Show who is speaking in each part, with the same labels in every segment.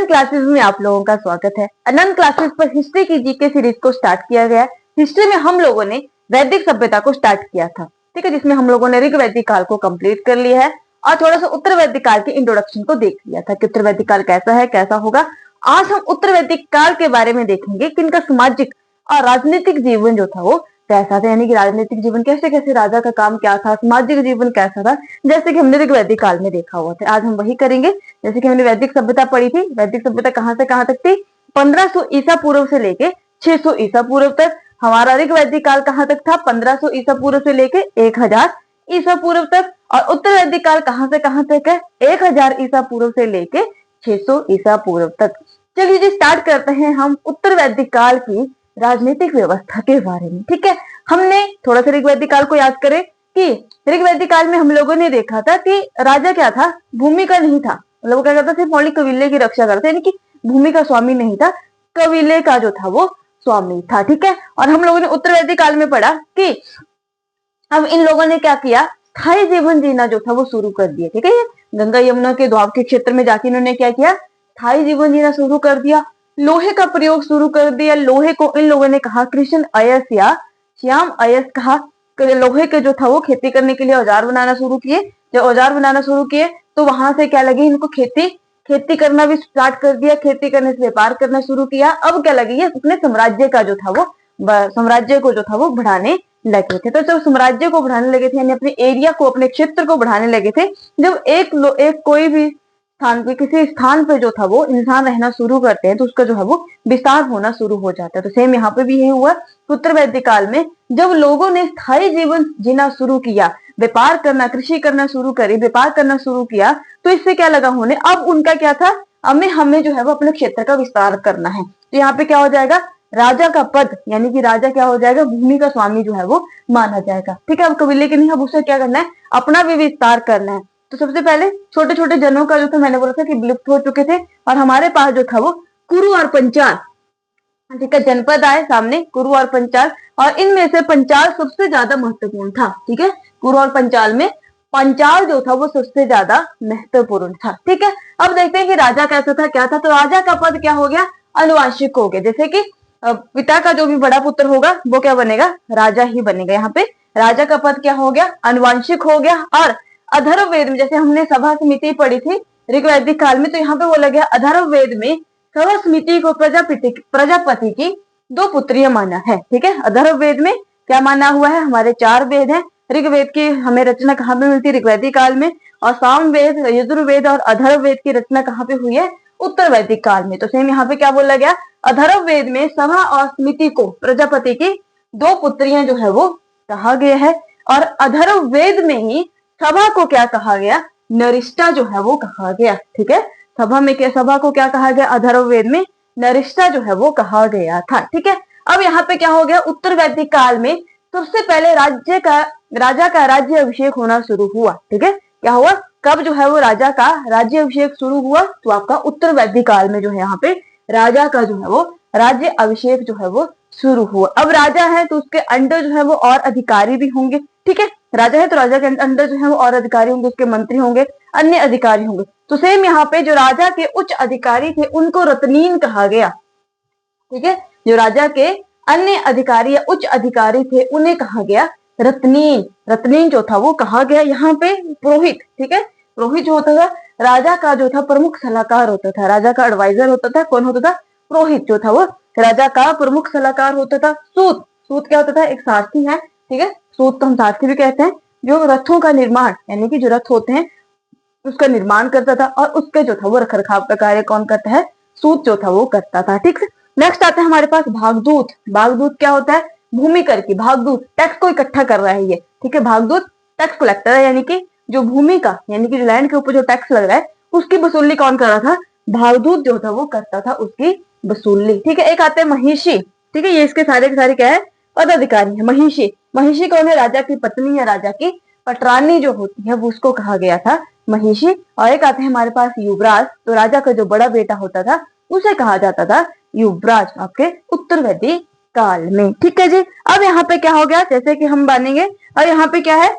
Speaker 1: Classes में आप लोगों का स्वागत है। अनंत क्लासेस पर हिस्ट्री की जीके सीरीज को स्टार्ट किया गया है। हिस्ट्री में हम लोगों ने वैदिक सभ्यता को स्टार्ट किया था, ठीक है, जिसमें हम लोगों ने ऋग वैदिक काल को कंप्लीट कर लिया है और थोड़ा सा उत्तर वैदिक काल के इंट्रोडक्शन को देख लिया था कि उत्तर वैदिक काल कैसा है, कैसा होगा। आज हम उत्तर वैदिक काल के बारे में देखेंगे कि इनका सामाजिक और राजनीतिक जीवन जो था वो कैसा था, यानी कि राजनीतिक जीवन कैसे कैसे, राजा का काम क्या था, सामाजिक जीवन कैसा था, जैसे कि हमने ऋग वैदिक काल में देखा हुआ था। आज हम वही करेंगे। जैसे कि हमने वैदिक सभ्यता पढ़ी थी, वैदिक सभ्यता कहां से कहां तक थी, 1500 ईसा पूर्व से लेके 600 ईसा पूर्व तक। हमारा ऋग वैदिक काल कहां तक था, 1500 ईसा पूर्व से लेके 1000 ईसा पूर्व तक। और उत्तर वैदिक काल कहां से कहां तक है, 1000 ईसा पूर्व से लेके 600 ईसा पूर्व तक। चलिए जी, स्टार्ट करते हैं हम उत्तर वैदिक काल की राजनीतिक व्यवस्था के बारे में। ठीक है, हमने थोड़ा सा ऋग वैदिक काल को याद करें कि ऋग वैदिक काल में हम लोगों ने देखा था कि राजा क्या था, भूमि का नहीं था। लोग क्या करता, सिर्फ मौली कबीले की रक्षा करते, यानी कि भूमि का स्वामी नहीं था, कबीले का जो था वो स्वामी था। ठीक है, और हम लोगों ने उत्तर वैदिक काल में पढ़ा कि अब इन लोगों ने क्या किया, स्थायी जीवन जीना जो था वो शुरू कर दिया। ठीक है, गंगा यमुना के द्वाब के क्षेत्र में जाके इन्होंने क्या किया, स्थायी जीवन जीना शुरू कर दिया। लोहे का प्रयोग शुरू कर दिया। लोहे को इन लोगों ने कहा कृष्ण अयस या श्याम अयस कहा। लोहे के जो था वो खेती करने के लिए औजार बनाना शुरू किए। जब औजार बनाना शुरू किए तो वहां से क्या लगी इनको, खेती करना भी स्टार्ट कर दिया। खेती करने से व्यापार करना शुरू किया। अब क्या लगी है, अपने साम्राज्य का जो था वो, साम्राज्य को जो था वो बढ़ाने लगे थे। तो जब साम्राज्य को बढ़ाने लगे थे, यानी अपने एरिया को, अपने क्षेत्र को बढ़ाने लगे थे, जब एक कोई भी स्थान पे, किसी स्थान पे जो था वो इंसान रहना शुरू करते हैं तो उसका जो है वो विस्तार होना शुरू हो जाता है। तो सेम यहाँ पे भी यही हुआ। उत्तर वैदिक काल में जब लोगों ने स्थायी जीवन जीना शुरू किया, व्यापार करना, कृषि करना शुरू करी, व्यापार करना शुरू किया, तो इससे क्या लगा होने, अब उनका क्या था, हमें जो है वो अपने क्षेत्र का विस्तार करना है। तो यहाँ पे क्या हो जाएगा, राजा का पद, यानी कि राजा क्या हो जाएगा, भूमि का स्वामी जो है वो माना जाएगा। ठीक है, अब कबीले के नहीं, अब उसे क्या करना है, अपना भी विस्तार करना है। तो सबसे पहले छोटे छोटे जनों का जो था, मैंने बोला था कि विलुप्त हो चुके थे, और हमारे पास जो था वो कुरु और पंचाल, ठीक है, जनपद आए सामने, कुरु और पंचाल, और इनमें से पंचाल सबसे ज्यादा महत्वपूर्ण था। ठीक है, कुरु और पंचाल में पंचाल जो था वो सबसे ज्यादा महत्वपूर्ण था। ठीक है, अब देखते हैं कि राजा कैसा था, क्या था। तो राजा का पद क्या हो गया, अनुवांशिक हो गया। जैसे कि पिता का जो भी बड़ा पुत्र होगा वो क्या बनेगा, राजा ही बनेगा। यहाँ पे राजा का पद क्या हो गया, अनुवांशिक हो गया। और अथर्ववेद में, जैसे हमने सभा समिति पढ़ी थी ऋग वैदिक काल में, तो यहाँ पे बोला गया अथर्ववेद में सभा समिति को प्रजापति की 2 पुत्रियां माना है। ठीक है, अथर्ववेद में क्या माना हुआ है, हमारे 4 वेद हैं। ऋग्वेद की हमें रचना कहाँ पे मिलती है, ऋग वैदिक काल में। और सामवेद, यजुर्वेद और अथर्ववेद की रचना कहाँ पे हुई है, उत्तर वैदिक काल में। तो सेम यहाँ पे क्या बोला गया, अथर्ववेद में सभा और समिति को प्रजापति की 2 पुत्रियां जो है वो कहा गया है। और अथर्ववेद में ही सभा को क्या कहा गया, नरिष्ठा जो है वो कहा गया। ठीक है, सभा में क्या, सभा को क्या कहा गया, अथर्ववेद में नरिष्ठा जो है वो कहा गया था। ठीक है, अब यहाँ पे क्या हो गया, उत्तर वैदिक काल में सबसे पहले राजा का राज्य अभिषेक होना शुरू हुआ। ठीक है, क्या हुआ, कब जो है वो राजा का राज्य अभिषेक शुरू हुआ, तो आपका उत्तर वैदिक काल में जो है यहाँ पे राजा का जो है वो राज्य अभिषेक जो है वो शुरू हुआ। अब राजा है तो उसके अंडर जो है वो और अधिकारी भी होंगे। ठीक है, राजा है तो राजा के अंदर जो है वो और अधिकारी होंगे, उसके मंत्री होंगे, अन्य अधिकारी होंगे। तो सेम यहाँ पे जो राजा के उच्च अधिकारी थे उनको रत्नीन कहा गया। ठीक है, जो राजा के अन्य अधिकारी या उच्च अधिकारी थे उन्हें कहा गया रत्नीन। रत्नीन जो था वो कहा गया यहाँ पे पुरोहित। ठीक है, पुरोहित जो होता था राजा का जो था प्रमुख सलाहकार होता था, राजा का एडवाइजर होता था। कौन होता था, पुरोहित जो था वो राजा का प्रमुख सलाहकार होता था। सूत, सूत क्या होता था, एक सारथी है। ठीक है, सूत तो हम सारथी भी कहते हैं, जो रथों का निर्माण, यानी कि जो रथ होते हैं उसका निर्माण करता था, और उसके जो था वो रख रखाव का कार्य कौन करता है, सूत जो था वो करता था। ठीक है, नेक्स्ट आता है हमारे पास भागदूत। भागदूत क्या होता है, भूमि कर की, भागदूत टैक्स को इकट्ठा कर रहा है ये। ठीक है, भागदूत टैक्स कलेक्टर है, यानी कि जो भूमि का, यानी कि जो लैंड के ऊपर जो टैक्स लग रहा है उसकी वसूली कौन कर रहा था, भागदूत जो था वो करता था उसकी वसूली। ठीक है, एक आते हैं महिषी। ठीक है, ये इसके सारे के सारे क्या है, पदाधिकारी है। महिषी, महिषी कौन है, राजा की पत्नी या राजा की पटरानी जो होती है वो उसको कहा गया था महिषी। और एक आते हैं हमारे पास युवराज। तो राजा का जो बड़ा बेटा होता था उसे कहा जाता था युवराज, आपके उत्तर वैदिक काल में। ठीक है जी, अब यहाँ पे क्या हो गया, जैसे कि हम बनेंगे, और यहाँ पे क्या है,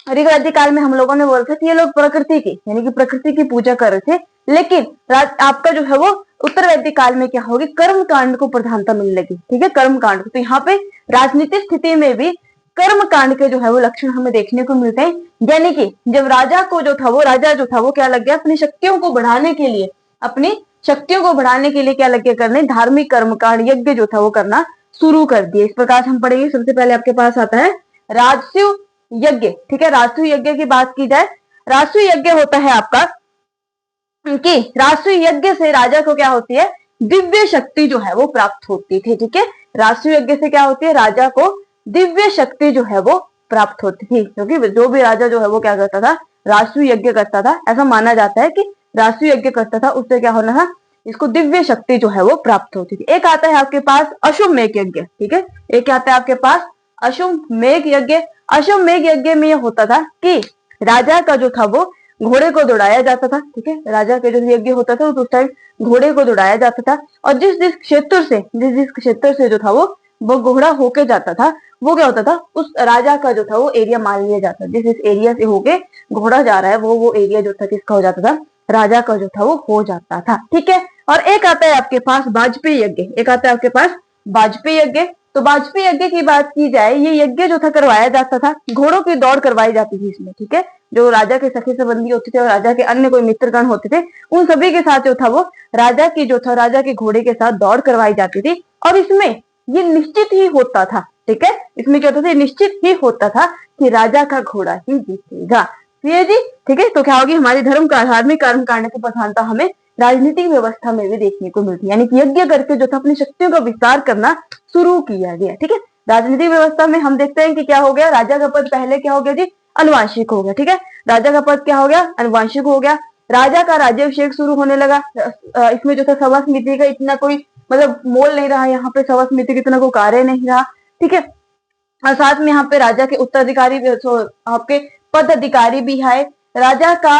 Speaker 1: ऋग वैदिक काल में हम लोगों ने बोला था कि ये लोग प्रकृति की, यानी कि प्रकृति की पूजा कर रहे थे। लेकिन आपका जो है वो उत्तर वैदिक काल में क्या होगी, कर्म कांड को प्रधानता मिलने लगी। ठीक है, कर्म कांड। तो यहाँ पे राजनीतिक स्थिति में भी कर्म कांड के जो है वो लक्षण हमें देखने को मिलते हैं। यानी कि जब राजा जो था वो क्या लग गया, अपनी शक्तियों को बढ़ाने के लिए, क्या लग गया करने, धार्मिक कर्मकांड यज्ञ जो था वो करना शुरू कर दिए। इस प्रकार हम पढ़ेंगे। सबसे पहले आपके पास आता है राजसूय यज्ञ। ठीक है, राजसूय यज्ञ की बात की जाए, राजसूय यज्ञ होता है आपका कि राजसूय यज्ञ से राजा को क्या होती है, दिव्य शक्ति जो है वो प्राप्त होती थी। ठीक है, राजसूय यज्ञ से क्या होती है, राजा को दिव्य शक्ति जो है वो प्राप्त होती थी। क्योंकि जो भी राजा जो है वो क्या करता था, राजसूय यज्ञ करता था। ऐसा माना जाता है कि राजसूय यज्ञ करता था, उससे क्या होना था, इसको दिव्य शक्ति जो है वो प्राप्त होती थी। एक आता है आपके पास अश्वमेध यज्ञ। ठीक है, एक आता है आपके पास अश्वमेध यज्ञ। अश्वमेध यज्ञ में यह होता था कि राजा का जो था वो घोड़े को दौड़ाया जाता था। ठीक है, राजा के जो यज्ञ होता था उस टाइम घोड़े को दौड़ाया जाता था, और जिस क्षेत्र से जो था वो घोड़ा होके जाता था, वो क्या होता था, उस राजा का जो था वो एरिया मान लिया जाता। जिस एरिया से होके घोड़ा जा रहा है वो एरिया जो था किसका हो जाता था, राजा का जो था वो हो जाता था। ठीक है, और एक आता है आपके पास वाजपेयी यज्ञ। एक आता है आपके पास वाजपेयी यज्ञ। तो वाजपेयी यज्ञ की बात की जाए, ये यज्ञ जो था करवाया जाता था, घोड़ों की दौड़ करवाई जाती थी इसमें। ठीक है, जो राजा के सखी संबंधी होते थे और राजा के अन्य कोई मित्रगण होते थे, उन सभी के साथ जो था वो राजा के घोड़े के साथ दौड़ करवाई जाती थी। और इसमें ये निश्चित ही होता था, ठीक है, इसमें क्या होता था, निश्चित ही होता था कि राजा का घोड़ा ही जीतेगा। ये जी, ठीक है। तो क्या होगी, हमारी धार्मिक कर्म कांड की प्रधानता हमें राजनीतिक व्यवस्था में भी देखने को मिलती है। यानी कि यज्ञ करके जो था अपनी शक्तियों का विस्तार करना शुरू किया गया। ठीक है, राजनीतिक व्यवस्था में हम देखते हैं कि क्या हो गया, राजा का पद पहले क्या हो गया जी, अनुवांशिक हो गया। ठीक है, राजा का पद क्या हो गया, अनुवांशिक हो गया। राजा का राज्याभिषेक शुरू होने लगा। इसमें जो था सभा समिति का इतना कोई मतलब मोल नहीं रहा, यहाँ पे सभा समिति कितना कोई कार्य नहीं रहा। ठीक है, और साथ में यहाँ पे राजा के उत्तराधिकारी भी, आपके पद अधिकारी भी है। राजा का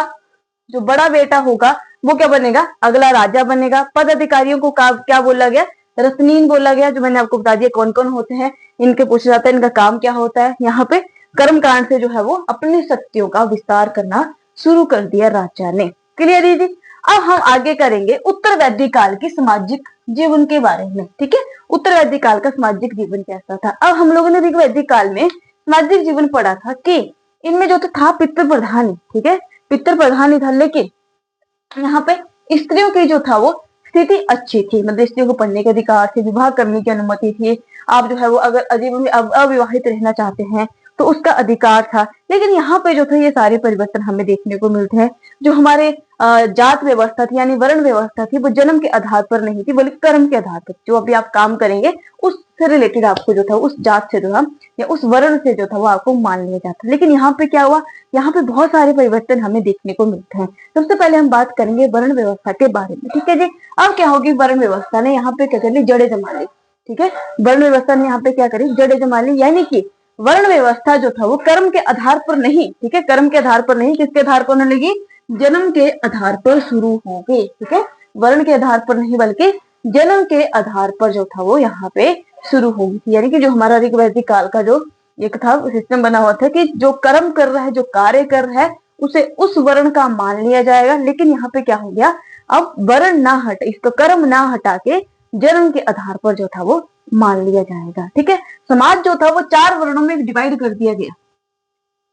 Speaker 1: जो बड़ा बेटा होगा वो क्या बनेगा, अगला राजा बनेगा। पद अधिकारियों को क्या बोला गया, रत्नीन बोला गया। जो मैंने आपको बता दिया कौन कौन होते हैं, इनके पूछा जाता है इनका काम क्या होता है। यहाँ पे कर्मकांड से जो है वो अपनी शक्तियों का विस्तार करना शुरू कर दिया राजा ने। क्लियर है जी। अब हम आगे करेंगे उत्तर वैदिक काल की सामाजिक जीवन के बारे में। ठीक है, उत्तर वैदिक काल का सामाजिक जीवन कैसा था। अब हम लोगों ने ऋग वैदिक काल में सामाजिक जीवन पढ़ा था कि इनमें जो था पितृ प्रधान। ठीक है, पितृ प्रधान ही था, लेकिन यहाँ पे स्त्रियों की जो था वो स्थिति अच्छी थी। मतलब स्त्रियों को पढ़ने के अधिकार थे, विवाह करने की अनुमति थी। आप जो है वो अगर अजीवन में अविवाहित रहना चाहते हैं तो उसका अधिकार था। लेकिन यहाँ पे जो था ये सारे परिवर्तन हमें देखने को मिलते हैं। जो हमारे जात व्यवस्था थी यानी वर्ण व्यवस्था थी, वो जन्म के आधार पर नहीं थी बल्कि कर्म के आधार पर। जो अभी आप काम करेंगे उससे रिलेटेड आपको जो था उस जात से जो था या उस वर्ण से जो था वो आपको मान लिया जाता। लेकिन यहाँ पे क्या हुआ, यहाँ पे बहुत सारे परिवर्तन हमें देखने को मिलते हैं। सबसे पहले हम बात करेंगे वर्ण व्यवस्था के बारे में। ठीक है जी, अब क्या होगी, वर्ण व्यवस्था ने यहाँ पे क्या कर ली, जड़े जमा ली। ठीक है, वर्ण व्यवस्था ने यहाँ पे क्या करी, जड़े जमा ली। यानी कि वर्ण व्यवस्था जो था वो कर्म के आधार पर नहीं, ठीक है, कर्म के आधार पर नहीं, किसके आधार पर होने लगी, जन्म के आधार पर शुरू हो गई। ठीक है, वर्ण के आधार पर नहीं बल्कि जन्म के आधार पर जो था वो यहाँ पे शुरू हो गई थी। यानी कि जो हमारा ऋग वैदिक काल का जो एक था सिस्टम बना हुआ था कि जो कर्म कर रहा है, जो कार्य कर रहा है, उसे उस वर्ण का मान लिया जाएगा। लेकिन यहाँ पे क्या हो गया, अब वर्ण ना हट, इसका कर्म ना हटा के जन्म के आधार पर जो था वो मान लिया जाएगा। ठीक है, समाज जो था वो 4 वर्णों में डिवाइड कर दिया गया।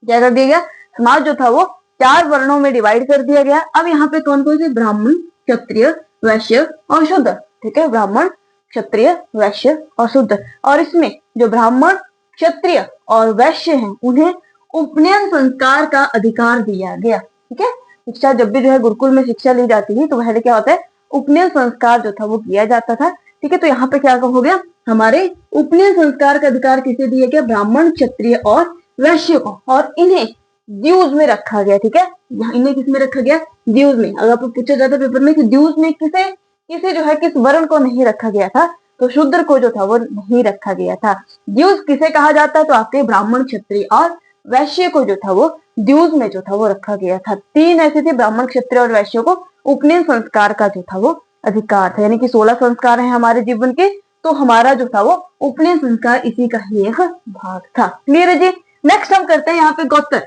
Speaker 1: क्या कर दिया गया, समाज जो था वो 4 वर्णों में डिवाइड कर दिया गया। अब यहाँ पे कौन कौन से, ब्राह्मण, क्षत्रिय, वैश्य और शूद्र। ठीक है, ब्राह्मण, क्षत्रिय, वैश्य और शूद्र। और इसमें जो ब्राह्मण, क्षत्रिय और वैश्य हैं उन्हें उपनयन संस्कार का अधिकार दिया गया। ठीक है, शिक्षा जब भी जो है गुरुकुल में शिक्षा ली जाती थी तो पहले क्या होता है, उपनयन संस्कार जो था वो किया जाता था। ठीक है, तो यहाँ पे क्या हो गया, हमारे उपनयन संस्कार का अधिकार किसे दिया गया, ब्राह्मण, क्षत्रिय और वैश्य को। और इन्हें द्यूज में रखा गया। ठीक है, इन्हें किस में रखा गया, द्यूज में। अगर आपको पूछा जाता पेपर में कि द्यूज में किसे जो है किस वर्ण को नहीं रखा गया था, तो शूद्र को जो था वो नहीं रखा गया था। द्यूज किसे कहा जाता है, तो आपके ब्राह्मण, क्षत्रिय और वैश्य को जो था वो द्यूज में जो था वो रखा गया था। 3 ऐसे थे, ब्राह्मण, क्षत्रिय और वैश्य को उपनयन संस्कार का जो था वो अधिकार था। यानी कि 16 संस्कार है हमारे जीवन के, तो हमारा जो था वो उपनयन संस्कार इसी का ही एक भाग था। क्लियर है जी। नेक्स्ट हम करते हैं यहाँ पे गोत्र।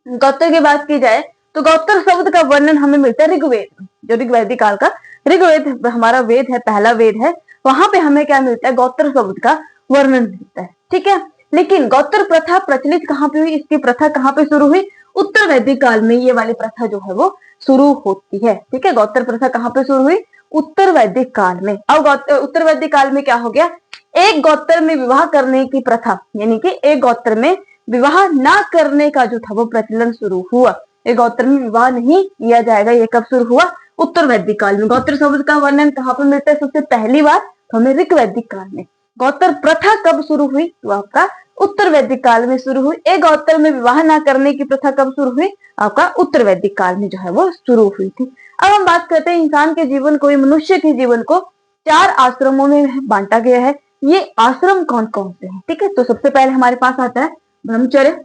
Speaker 1: गोत्र की बात की जाए तो गोत्र शब्द का वर्णन हमें मिलता है ऋग्वेद में। जो ऋग्वैदिक काल का ऋग्वेद हमारा वेद है, पहला वेद है, वहां पे हमें क्या मिलता है, गोत्र शब्द का वर्णन मिलता है। ठीक है, लेकिन गोत्र प्रथा प्रचलित कहाँ पे हुई, इसकी प्रथा कहाँ पे शुरू हुई, उत्तर वैदिक काल में ये वाली प्रथा जो है वो शुरू होती है। ठीक है, गोत्र प्रथा कहाँ पे शुरू हुई, उत्तर वैदिक काल में। अब उत्तर वैदिक काल में क्या हो गया, एक गोत्र में विवाह करने की प्रथा, यानी कि एक गोत्र में विवाह ना करने का जो था वो प्रचलन शुरू हुआ। एक गोत्र में विवाह नहीं किया जाएगा, ये कब शुरू हुआ, उत्तर वैदिक काल में। गोत्र शब्द का वर्णन कहाँ पर मिलता है सबसे पहली बार, तो हमें ऋग वैदिक काल में। गोत्र प्रथा कब शुरू हुई, तो आपका उत्तर वैदिक काल में शुरू हुई। एक गोत्र में विवाह ना करने की प्रथा कब शुरू हुई, आपका उत्तर वैदिक काल में जो है वो शुरू हुई थी। अब हम बात करते हैं इंसान के जीवन को, मनुष्य के जीवन को 4 आश्रमों में बांटा गया है। ये आश्रम कौन कौन से हैं, ठीक है, तो सबसे पहले हमारे पास आता है ब्रह्मचर्य,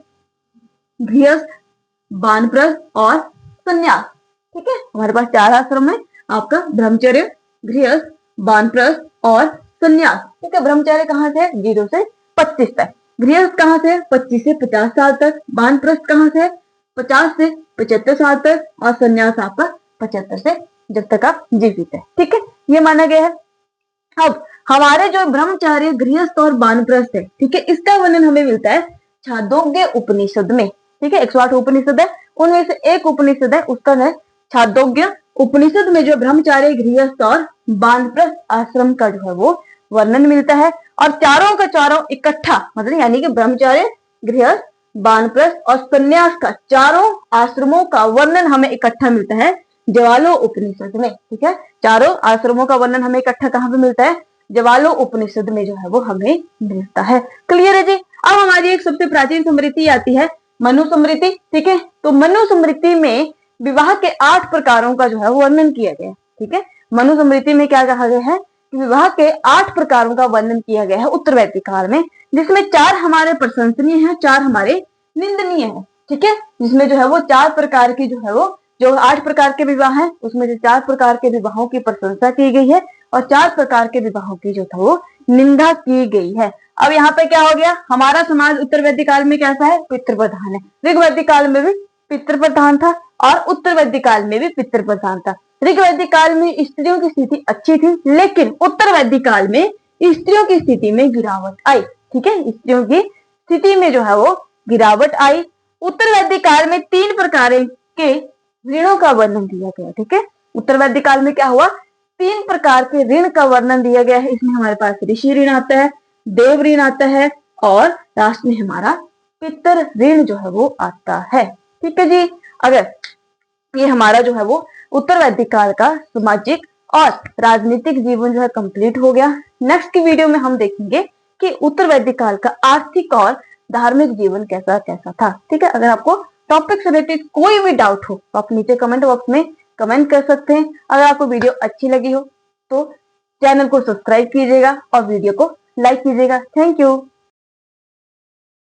Speaker 1: गृहस्थ, वानप्रस्थ और संन्यास। ठीक है, हमारे पास 4 आश्रम है, आपका ब्रह्मचर्य, गृहस्थ, वानप्रस्थ और संन्यास। ठीक है, ब्रह्मचर्य कहाँ से है, 0 से 25 तक, गृहस्थ कहाँ से है, 25 से 50 साल तक, वानप्रस्थ कहाँ से है, 50 से 75 साल तक और संन्यास आपका 75 से जब तक आप जीवित है। ठीक है, ये माना गया है। अब हमारे जो ब्रह्मचार्य, गृहस्थ और वानप्रस्थ है, ठीक है, इसका वर्णन हमें मिलता है छांदोग्य उपनिषद में। ठीक है, 108 उपनिषद है, उनमें से एक उपनिषद है, उसका है छांदोग्य उपनिषद में जो ब्रह्मचार्य, गृहस्थ और वानप्रस्थ आश्रम का जो है वो वर्णन मिलता है। और चारों का चारों इकट्ठा, मतलब यानी कि ब्रह्मचार्य, गृहस्थ, वानप्रस्थ और संन्यास का चारों आश्रमों का वर्णन हमें इकट्ठा मिलता है ज्वालो उपनिषद में। ठीक है, चारों आश्रमों का वर्णन हमें इकट्ठा कहाँ पे मिलता है, ज्वालो उपनिषद में जो है वो हमें मिलता है। क्लियर है जी। अब हमारी एक सबसे प्राचीन स्मृति आती है मनु स्मृति। ठीक है, तो मनु स्मृति में विवाह के 8 प्रकारों का जो है वर्णन किया गया है। ठीक है, मनु स्मृति में क्या कहा गया है कि विवाह के 8 प्रकारों का वर्णन किया गया है उत्तर वैदिक काल में, जिसमें 4 हमारे प्रशंसनीय हैं, 4 हमारे निंदनीय हैं। ठीक है, जिसमें जो है वो 4 प्रकार की जो है वो, जो 8 प्रकार के विवाह हैं उसमें से 4 प्रकार के विवाहों की प्रशंसा की गई है और 4 प्रकार के विवाहों की जो था वो निंदा की गई है। अब यहाँ पे क्या हो गया, हमारा समाज उत्तर वैदिक काल में कैसा है, पितृ प्रधान है। ऋग वैदिक काल में भी पितृ प्रधान था और उत्तर वैदिक काल में भी पितृ प्रधान था। ऋग वैदिक काल में स्त्रियों की स्थिति अच्छी थी, लेकिन उत्तर वैदिक काल में स्त्रियों की स्थिति में गिरावट आई। ठीक है, स्त्रियों की स्थिति में जो है वो गिरावट आई। उत्तर वैदिक काल में 3 प्रकार के ऋणों का वर्णन दिया गया। ठीक है, उत्तर वैदिक काल में क्या हुआ, 3 प्रकार के ऋण का वर्णन दिया गया है। इसमें हमारे पास ऋषि ऋण आता है, देव ऋण आता है और लास्ट में हमारा पितर ऋण जो है वो आता है। ठीक है जी, अगर ये हमारा जो है वो उत्तर वैदिक काल का सामाजिक और राजनीतिक जीवन जो है कंप्लीट हो गया। नेक्स्ट की वीडियो में हम देखेंगे कि उत्तर वैदिक काल का आर्थिक और धार्मिक जीवन कैसा कैसा था। ठीक है, अगर आपको टॉपिक से रिलेटेड कोई भी डाउट हो तो आप नीचे कमेंट बॉक्स में कमेंट कर सकते हैं। अगर आपको वीडियो अच्छी लगी हो तो चैनल को सब्सक्राइब कीजिएगा और वीडियो को लाइक कीजिएगा। Thank you.